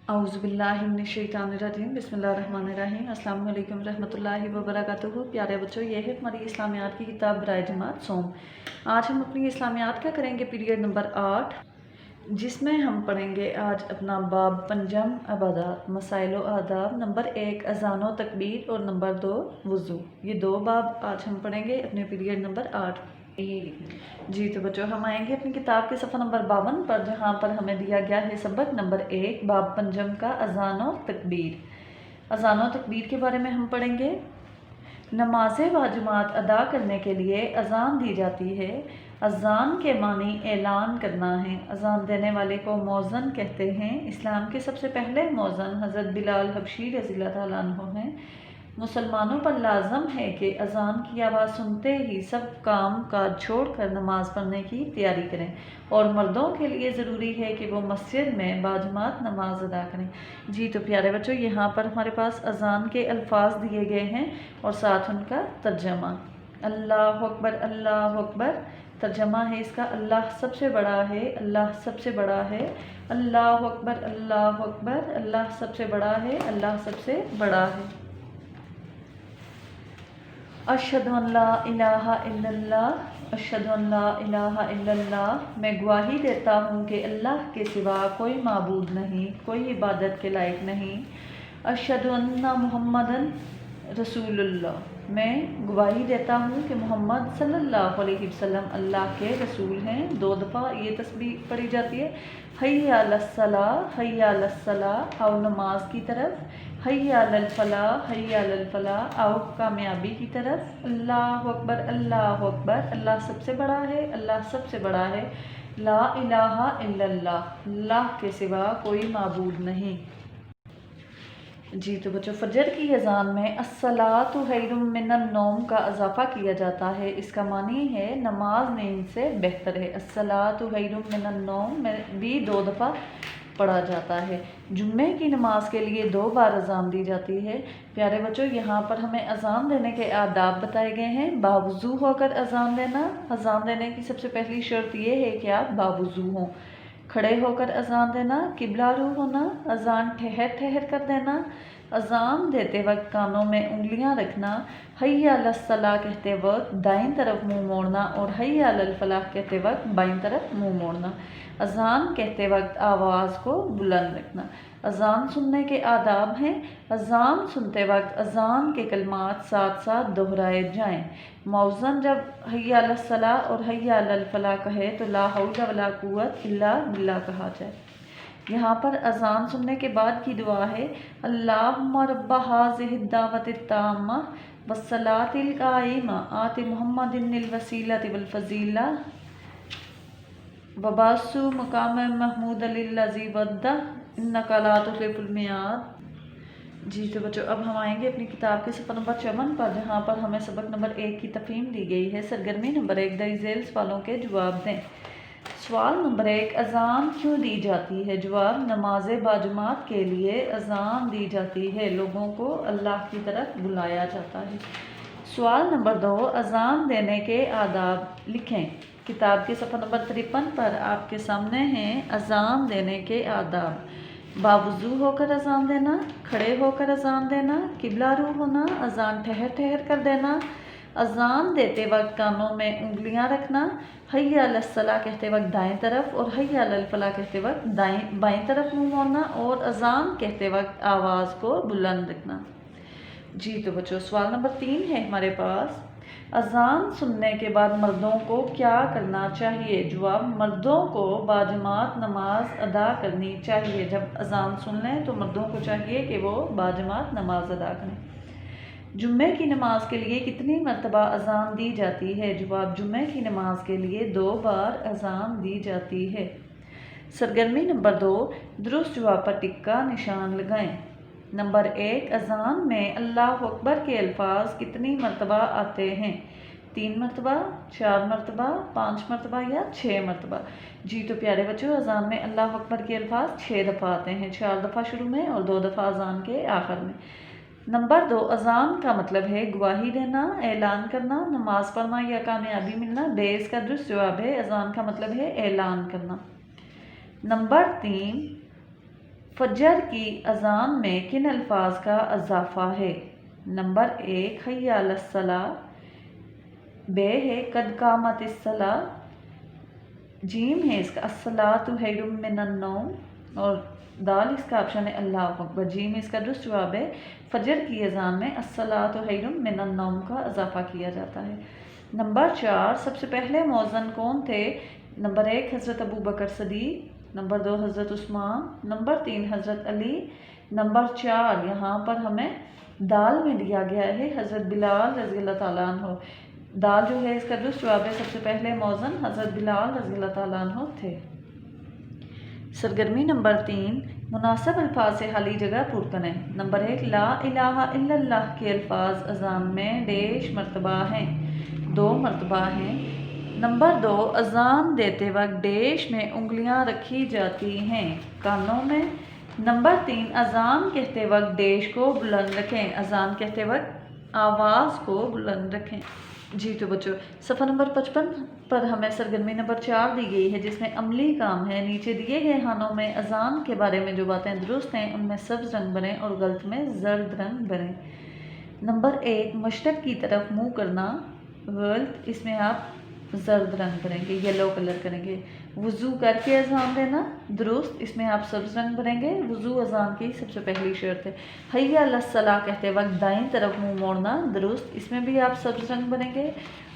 औज़ु बिल्लाहि मिनश्शैतानिर्रजीम बिस्मिल्लाहिर्रहमानिर्रहीम अस्सलामु अलैकुम रहमतुल्लाहि व बरकातुहू। प्यारे बच्चों, ये है हमारी इस्लामियात की किताब बराए जमात सोम। आज हम अपनी इस्लामियात का करेंगे पीरियड नंबर 8, जिसमें हम पढ़ेंगे आज अपना बाब पंजम इबादत मसाइल व आदाब, नंबर 1 अज़ान व तकबीर और नंबर 2 वज़ू। ये दो बाब आज हम पढ़ेंगे अपने पीरियड नंबर 8। जी तो बच्चों, हम आएंगे अपनी किताब के सफ़ा नंबर 52 पर, जहाँ पर हमें दिया गया है सबक नंबर 1 बाब पंजम का अज़ान व तकबीर। अज़ान व तकबीर के बारे में हम पढ़ेंगे। नमाज वाजिबात अदा करने के लिए अज़ान दी जाती है। अज़ान के मानी ऐलान करना है। अज़ान देने वाले को मौज़न कहते हैं। इस्लाम के सबसे पहले मौज़न हज़रत बिलाल हबशी रज़ियल्लाहु तआला अन्हु हैं। मुसलमानों पर लाजम है कि अज़ान की आवाज़ सुनते ही सब काम काज छोड़कर नमाज़ पढ़ने की तैयारी करें, और मर्दों के लिए ज़रूरी है कि वो मस्जिद में बाजमात नमाज अदा करें। जी तो प्यारे बच्चों, यहाँ पर हमारे पास अज़ान के अल्फाज दिए गए हैं और साथ उनका तर्जमा। अल्लाह अकबर, अल्लाह अकबर। तर्जमा है इसका, अल्लाह सबसे बड़ा है, अल्लाह सबसे बड़ा है। अल्लाह अकबर, अल्लाह अकबर। अल्लाह सबसे बड़ा है, अल्लाह सबसे बड़ा है। अशहदु अन ला इलाहा इल्लल्लाह, अशहदु अन ला इलाहा इल्लल्लाह। मैं गवाही देता हूँ कि अल्लाह के सिवा कोई माबूद नहीं, कोई इबादत के लायक नहीं। अशहदु अन्ना मुहम्मदन रसूलुल्लाह। मैं गवाही देता हूँ कि मोहम्मद सल्लल्लाहु अलैहि वसल्लम अल्लाह के रसूल हैं। 2 दफ़ा ये तस्बीह पढ़ी जाती है। हय्या अलस्सलाह, हय्या अलस्सलाह, आओ नमाज की तरफ। हय्या अलल फलाह, हय्या अलल फलाह, आओ कामयाबी की तरफ। अल्लाह अकबर, अल्लाह अकबर। अल्लाह सबसे बड़ा है, अल्लाह सबसे बड़ा है। ला इलाहा इल्लल्लाह, अल्लाह के सिवा कोई माबूद नहीं। जी तो बच्चों, फजर की अज़ान में अस्सलातु खैरुम मिनन नौम का इजाफा किया जाता है। इसका मानी है नमाज नींद से बेहतर है। अस्सलातु खैरुम मिनन नौम में भी 2 दफ़ा पढ़ा जाता है। जुम्मे की नमाज के लिए 2 बार अज़ान दी जाती है। प्यारे बच्चों, यहाँ पर हमें अज़ान देने के आदाब बताए गए हैं। बावुज़ू होकर अज़ान देना। अज़ान देने की सबसे पहली शर्त ये है कि आप बावुज़ू हों। खड़े होकर अज़ान देना, किबला रू होना, अज़ान ठहर ठहर कर देना, अज़ान देते वक्त कानों में उंगलियां रखना, हय्या अलस्सलाह कहते वक्त दाईं तरफ मुंह मोड़ना और हय्या अलल फलाह कहते वक्त बाईं तरफ मुंह मोड़ना। अज़ान कहते वक्त आवाज़ को बुलंद रखना। अज़ान सुनने के आदाब हैं। अज़ान सुनते वक्त अज़ान के कलमात साथ साथ दोहराए जाएं। मौज़न जब हय्या अलस्सलाह और हय्या अलल फलाह कहे तो ला हौला वला कुव्वत इल्ला बिल्लाह कहा जाए। यहाँ पर अज़ान सुनने के बाद की दुआ है, अल्लाहुम्मा रब्बा हाज़िहिद दावतित ताम्मा वस्सलातिल क़ाइमा आति मुहम्मदिनिल वसीलति वल फ़ज़ीला वबासु मक़ाम महमूदल्लज़ी वद्दा इन्नका ला तुख़्लिफ़ुल मियाद। जी तो बच्चों, अब हम आएंगे अपनी किताब के सफ़ा नंबर 54 पर, जहाँ पर हमें सबक नंबर 1 की तफ़हीम दी गई है। सरगर्मी नंबर 1 दरी झेल सवालों के जवाब दें। सवाल नंबर 1, अज़ान क्यों दी जाती है? जवाब, नमाज बाजमात के लिए अज़ान दी जाती है। लोगों को अल्लाह की तरफ बुलाया जाता है। सवाल नंबर 2, अज़ान देने के आदाब लिखें। किताब के सफ़ा नंबर 53 पर आपके सामने हैं अज़ान देने के आदाब। बावुज़ू होकर अज़ान देना, खड़े होकर अज़ान देना, किबला रू होना, अज़ान ठहर ठहर कर देना, अज़ान देते वक्त कानों में उंगलियां रखना, हय्या अलस्सलाह कहते वक्त दाएं तरफ और हय्या अलल फलाह कहते वक्त बाएं तरफ मुंह मोड़ना, और अज़ान कहते वक्त आवाज़ को बुलंद रखना। जी तो बच्चों, सवाल नंबर 3 है हमारे पास, अज़ान सुनने के बाद मर्दों को क्या करना चाहिए? जवाब, मर्दों को बाजमात नमाज अदा करनी चाहिए। जब अज़ान सुन लें तो मर्दों को चाहिए कि वो बाजमात नमाज अदा करें। जुम्मे की नमाज के लिए कितनी मरतबा अज़ान दी जाती है? जवाब, जुम्मे की नमाज के लिए 2 बार अज़ान दी जाती है। सरगर्मी नंबर 2, दुरुस्त जवाब पर टिक्का निशान लगाएं। नंबर 1, अज़ान में अल्लाह अकबर के अल्फाज कितनी मरतबा आते हैं? 3 मरतबा, 4 मरतबा, 5 मरतबा या 6 मरतबा? जी तो प्यारे बच्चों, अज़ान में अल्लाह अकबर के अल्फाज 6 दफ़ा आते हैं। 4 दफ़ा शुरू में और 2 दफ़ा अज़ान के आखिर में। नंबर 2, अज़ान का मतलब है गवाही देना, ऐलान करना, नमाज पढ़ना या कामयाबी मिलना। बे इसका दुरुस्त जवाब है, अज़ान का मतलब है ऐलान करना। नंबर 3, फजर की अजान में किन अल्फाज का इजाफा है? नंबर 1 हय्या अलस्सला, बे है कद कामतिस सला, जीम है इसका अस्सलातु खैरुम मिनन नौम, और दाल इसका ऑप्शन है अल्लाहु अकबर। जीम इसका दुरुस्त जवाब है। फजर की अजान में अस्सलातु खैरुम मिनन नौम का इजाफा किया जाता है। नंबर 4 सबसे पहले मौज़न कौन थे? नंबर 1 हज़रत अबू बकर सदीक, नंबर 2 हज़रत उस्मान, नंबर 3 हज़रत अली, नंबर 4 यहाँ पर हमें दाल में दिया गया है हज़रत बिलाल रज़ी अल्लाह ताला अन्हु। दाल जो है इसका दुरुस्त जवाब है। सबसे पहले मौज़न हज़रत बिलाल रज़ी अल्लाह ताला अन्हु थे। सरगर्मी नंबर 3 मुनासिब अल्फाज से खाली जगह पुर करें। नंबर 1 ला इलाहा इल्लल्लाह के अल्फाज अजान में डेश मरतबा हैं? 2 मरतबा हैं। नंबर 2 अजान देते वक्त डेश में उंगलियां रखी जाती हैं? कानों में। नंबर 3 अजान कहते वक्त डेश को बुलंद रखें? अजान कहते वक्त आवाज़ को बुलंद रखें। जी तो बच्चों, सफ़ा नंबर 55 पर हमें सरगर्मी नंबर 4 दी गई है जिसमें अमली काम है। नीचे दिए गए खानों में अजान के बारे में जो बातें दुरुस्त हैं उनमें सब्ज़ रंग भरें और गलत में जर्द रंग भरें। नंबर 1 मशरक़ की तरफ मुँह करना, गलत, इसमें आप जर्द रंग भरेंगे, येलो कलर करेंगे। वज़ू करके अजान देना, दुरुस्त, इसमें आप सब्ज़ रंग भरेंगे। वज़ू अजान की सबसे पहली शर्त है। हय्या अलस्सलाह कहते वक्त दाएं तरफ मुंह मोड़ना, दुरुस्त, इसमें भी आप सब्ज़ रंग भरेंगे।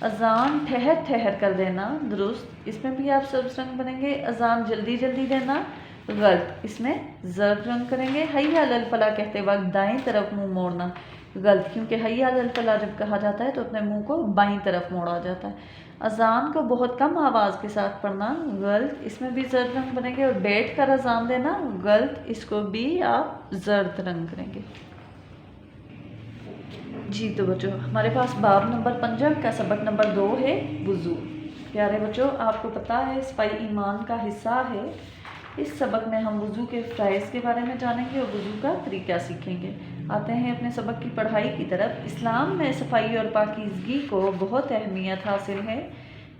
अजान ठहर ठहर कर देना, दुरुस्त, इसमें भी आप सब्ज़ रंग भरेंगे। अजान जल्दी जल्दी देना, गलत, इसमें जर्द रंग करेंगे। हय्या अलल फलाह कहते वक्त दाएं तरफ मुंह मोड़ना, गलत, क्योंकि हय्या अलल फलाह जब कहा जाता है तो अपने मुंह को बाईं तरफ मोड़ा जाता है। अजान को बहुत कम आवाज़ के साथ पढ़ना, गलत, इसमें भी जर्द रंग बनेंगे। और बैठ कर अजान देना, गलत, इसको भी आप जर्द रंग करेंगे। जी तो बच्चों, हमारे पास बाब नंबर 5 का सबक नंबर 2 है वज़ू। प्यारे बच्चों, आपको पता है सफाई ईमान का हिस्सा है। इस सबक में हम वज़ू के फ़राइज़ के बारे में जानेंगे और वज़ू का तरीका सीखेंगे। आते हैं अपने सबक की पढ़ाई की तरफ। इस्लाम में सफाई और पाकीज़गी को बहुत अहमियत हासिल है।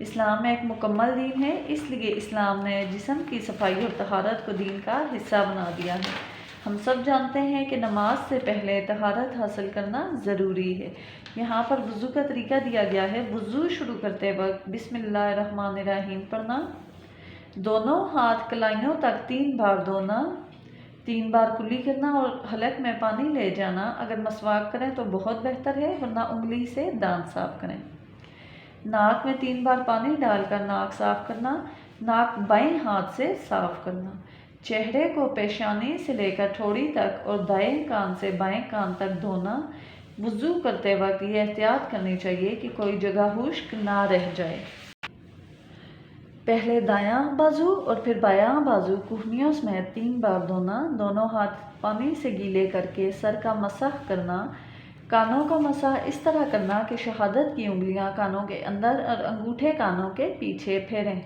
इस्लाम में एक मुकम्मल दीन है, इसलिए इस्लाम ने जिस्म की सफाई और तहारत को दीन का हिस्सा बना दिया है। हम सब जानते हैं कि नमाज से पहले तहारत हासिल करना ज़रूरी है। यहाँ पर वज़ू का तरीका दिया गया है। वज़ू शुरू करते वक्त बिस्मिल्लाहिर्रहमानिर्रहीम पढ़ना, दोनों हाथ कलाइयों तक 3 बार धोना, 3 बार कुल्ली करना और हलक में पानी ले जाना। अगर मसवाक करें तो बहुत बेहतर है, वरना उंगली से दांत साफ करें। नाक में 3 बार पानी डालकर नाक साफ करना, नाक बाएं हाथ से साफ करना। चेहरे को पेशानी से लेकर ठोड़ी तक और दाएं कान से बाएं कान तक धोना। वज़ू करते वक्त ये एहतियात करनी चाहिए कि कोई जगह खुश्क ना रह जाए। पहले दायां बाजू और फिर बायां बाजू कुहनियों समेत 3 बार धोना। दोनों हाथ पानी से गीले करके सर का मसाह करना। कानों का मसाह इस तरह करना कि शहादत की उंगलियां कानों के अंदर और अंगूठे कानों के पीछे फेरें।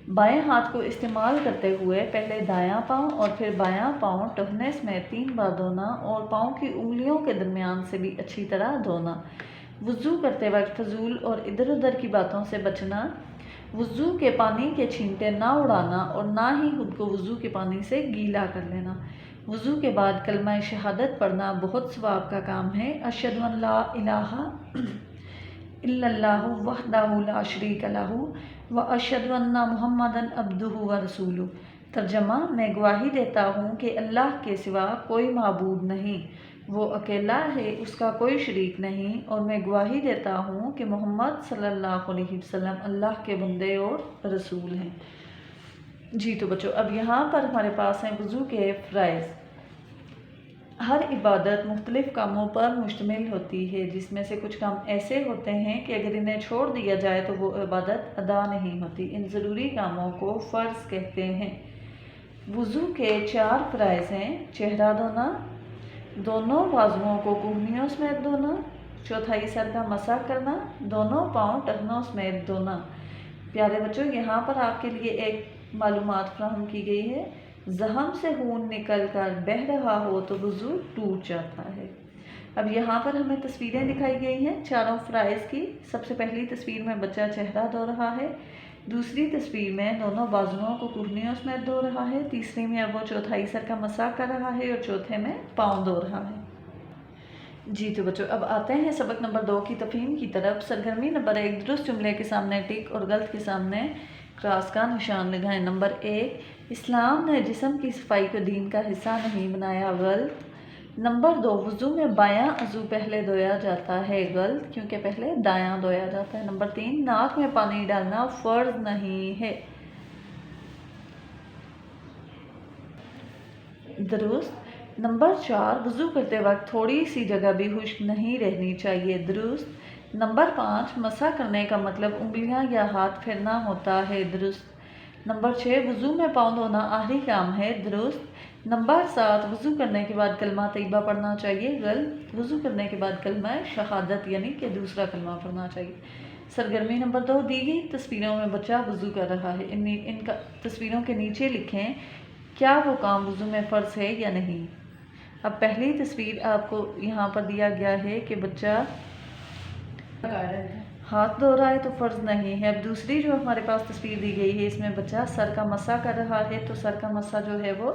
बाएं हाथ को इस्तेमाल करते हुए पहले दायां पाँव और फिर बायां पाँव टखने समेत 3 बार धोना और पाँव की उंगलियों के दरमियान से भी अच्छी तरह धोना। वज़ू करते वक्त फजूल और इधर उधर की बातों से बचना। वज़ू के पानी के छींटे ना उड़ाना और ना ही खुद को वज़ू के पानी से गीला कर लेना। वज़ू के बाद कलमा शहादत पढ़ना बहुत सवाब का काम है। अशहदु अन ला इलाहा इल्लल्लाहु वहदहु ला शरीक लहू व अशहदु अन्ना मुहम्मदन अब्दुहु व रसूलुहु। तर्जमा, मैं गवाही देता हूँ कि अल्लाह के सिवा कोई माबूद नहीं, वो अकेला है, उसका कोई शरीक नहीं, और मैं गवाही देता हूँ कि मोहम्मद सल्लल्लाहु अलैहि वसल्लम अल्लाह के बंदे और रसूल हैं। जी तो बच्चों, अब यहाँ पर हमारे पास हैं वज़ू के फ़राइज़। हर इबादत मुख्तलिफ़ कामों पर मुश्तमिल होती है, जिसमें से कुछ काम ऐसे होते हैं कि अगर इन्हें छोड़ दिया जाए तो वो इबादत अदा नहीं होती। इन ज़रूरी कामों को फ़र्ज़ कहते हैं। वज़ू के 4 फ़राइज़ हैं। चेहरा धोना, दोनों बाजुओं को कुहनियों समेत धोना, चौथाई सर का मसाह करना, दोनों पाँव टखनों समेत धोना। प्यारे बच्चों, यहाँ पर आपके लिए एक मालूमात फराहम की गई है। ज़हम से खून निकल कर बह रहा हो तो वज़ू टूट जाता है। अब यहाँ पर हमें तस्वीरें दिखाई गई हैं चारों फ़राइज़ की। सबसे पहली तस्वीर में बच्चा चेहरा धो रहा है, दूसरी तस्वीर में दोनों बाजुओं को कुहनियों समेत धो रहा है। तीसरी में अब वो चौथाई सर का मसाह कर रहा है और चौथे में पाँव धो रहा है। जी तो बच्चों अब आते हैं सबक नंबर 2 की तफहीम की तरफ। सरगर्मी नंबर 1, दुरुस्त जुमले के सामने टिक और गलत के सामने क्रॉस का निशान लगाएं। नंबर 1, इस्लाम ने जिस्म की सफाई को दीन का हिस्सा नहीं बनाया, गलत। नंबर 2, वज़ू में बायां अज़ू पहले धोया जाता है, गलत, क्योंकि पहले दायां धोया जाता है। नंबर 3, नाक में पानी डालना फ़र्ज नहीं है, दुरुस्त। नंबर 4, वज़ू करते वक्त थोड़ी सी जगह भी खुश्क नहीं रहनी चाहिए, दुरुस्त। नंबर 5, मसा करने का मतलब उंगलियां या हाथ फेरना होता है, दुरुस्त। नंबर 6, वज़ू में पाँव धोना आखिरी काम है, दुरुस्त। नंबर 7, वज़ू करने के बाद कलमा तैयबा पढ़ना चाहिए, गलत। वज़ू करने के बाद कलमा शहादत यानी कि दूसरा कलमा पढ़ना चाहिए। सरगर्मी नंबर 2, दी गई तस्वीरों में बच्चा वज़ू कर रहा है। इनका तस्वीरों के नीचे लिखें क्या वो काम वज़ू में फ़र्ज है या नहीं। अब पहली तस्वीर आपको यहाँ पर दिया गया है कि बच्चा हाथ धो रहा है तो फ़र्ज नहीं है। अब दूसरी जो हमारे पास तस्वीर दी गई है इसमें बच्चा सर का मसा कर रहा है तो सर का मसा जो है वो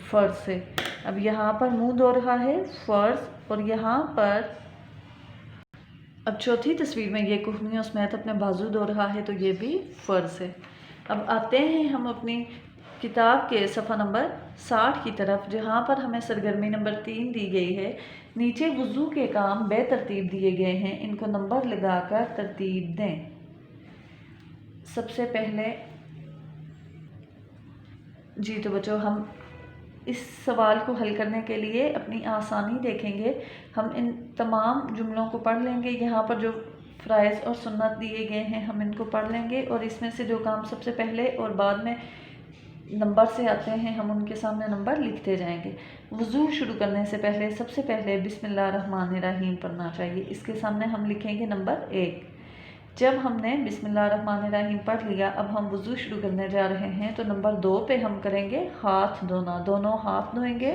फ़र्ज है। अब यहाँ पर मुंह धो रहा है, फ़र्ज। और यहाँ पर अब चौथी तस्वीर में ये कुहनियों समेत अपने बाजू धो रहा है तो ये भी फ़र्ज है। अब आते हैं हम अपनी किताब के सफ़ा नंबर 60 की तरफ, जहाँ पर हमें सरगर्मी नंबर 3 दी गई है। नीचे वज़ू के काम बेतरतीब दिए गए हैं, इनको नंबर लगाकर तरतीब दें। सबसे पहले जी तो बच्चों हम इस सवाल को हल करने के लिए अपनी आसानी देखेंगे। हम इन तमाम जुमलों को पढ़ लेंगे। यहाँ पर जो फ़राइज़ और सुन्नत दिए गए हैं हम इनको पढ़ लेंगे और इसमें से जो काम सबसे पहले और बाद में नंबर से आते हैं हम उनके सामने नंबर लिखते जाएंगे। वज़ू शुरू करने से पहले सबसे पहले बिस्मिल्लाहिर्रहमानिर्रहीम पढ़ना चाहिए। इसके सामने हम लिखेंगे नंबर 1। जब हमने बिस्मिल्लाहिर्रहमानिर्रहीम पढ़ लिया अब हम वज़ू शुरू करने जा रहे हैं तो नंबर 2 पे हम करेंगे हाथ धोना, दोनों हाथ धोएंगे।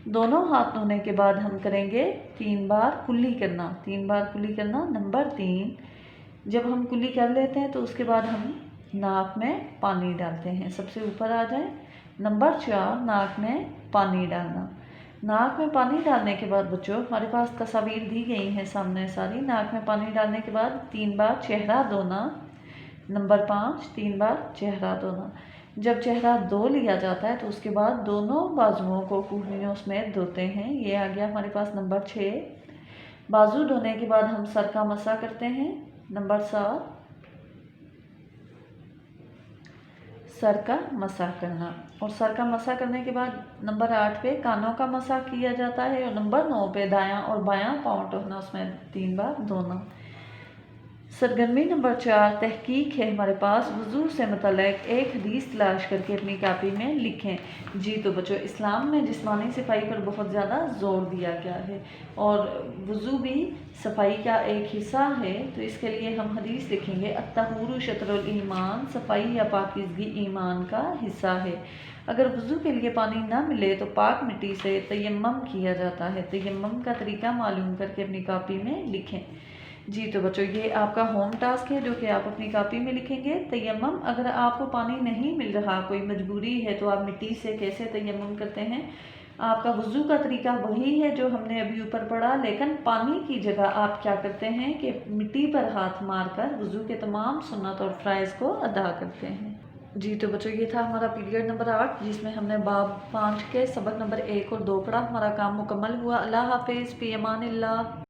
दोनों हाथ धोने के बाद हम करेंगे 3 बार कुल्ली करना, 3 बार कुल्ली करना। नंबर 3, जब हम कुल्ली कर लेते हैं तो उसके बाद हम नाक में पानी डालते हैं, सबसे ऊपर आ जाए। नंबर 4, नाक में पानी डालना। नाक में पानी डालने के बाद बच्चों हमारे पास तस्वीर दी गई हैं सामने सारी। नाक में पानी डालने के बाद 3 बार चेहरा धोना। नंबर 5, 3 बार चेहरा धोना। जब चेहरा धो लिया जाता है तो उसके बाद दोनों बाजुओं को कुहनियों समेत धोते हैं। ये आ गया हमारे पास नंबर 6। बाजू धोने के बाद हम सर का मसा करते हैं। नंबर 7, सर का मसा करना। और सर का मसा करने के बाद नंबर 8 पे कानों का मसा किया जाता है। और नंबर 9 पे दायां और बायां पाँव टोकना, उसमें 3 बार धोना। सरगर्मी नंबर 4 तहकीक है हमारे पास। वज़ू से मुतल्लिक़ एक हदीस तलाश करके अपनी कापी में लिखें। जी तो बच्चों इस्लाम में जिस्मानी सफाई पर बहुत ज़्यादा ज़ोर दिया गया है और वज़ू भी सफाई का एक हिस्सा है। तो इसके लिए हम हदीस लिखेंगे अत्तहूरु शतरुल ईमान, सफाई या पाकीज़गी ईमान का हिस्सा है। अगर वज़ू के लिए पानी ना मिले तो पाक मिट्टी से तयम्मुम किया जाता है। तयम्मुम का तरीका मालूम करके अपनी कापी में लिखें। जी तो बच्चों ये आपका होम टास्क है जो कि आप अपनी कापी में लिखेंगे। तयम्मुम, अगर आपको पानी नहीं मिल रहा, कोई मजबूरी है, तो आप मिट्टी से कैसे तयम्मुम करते हैं। आपका वज़ू का तरीका वही है जो हमने अभी ऊपर पढ़ा, लेकिन पानी की जगह आप क्या करते हैं कि मिट्टी पर हाथ मारकर वज़ू के तमाम सुन्नत और फ़राइज़ को अदा करते हैं। जी तो बच्चों ये था हमारा पीरियड नंबर 8 जिसमें हमने बाब 5 के सबक नंबर 1 और 2 पढ़ा। हमारा काम मुकम्मल हुआ। अल्लाह हाफिज़, फ़ी अमानिल्लाह।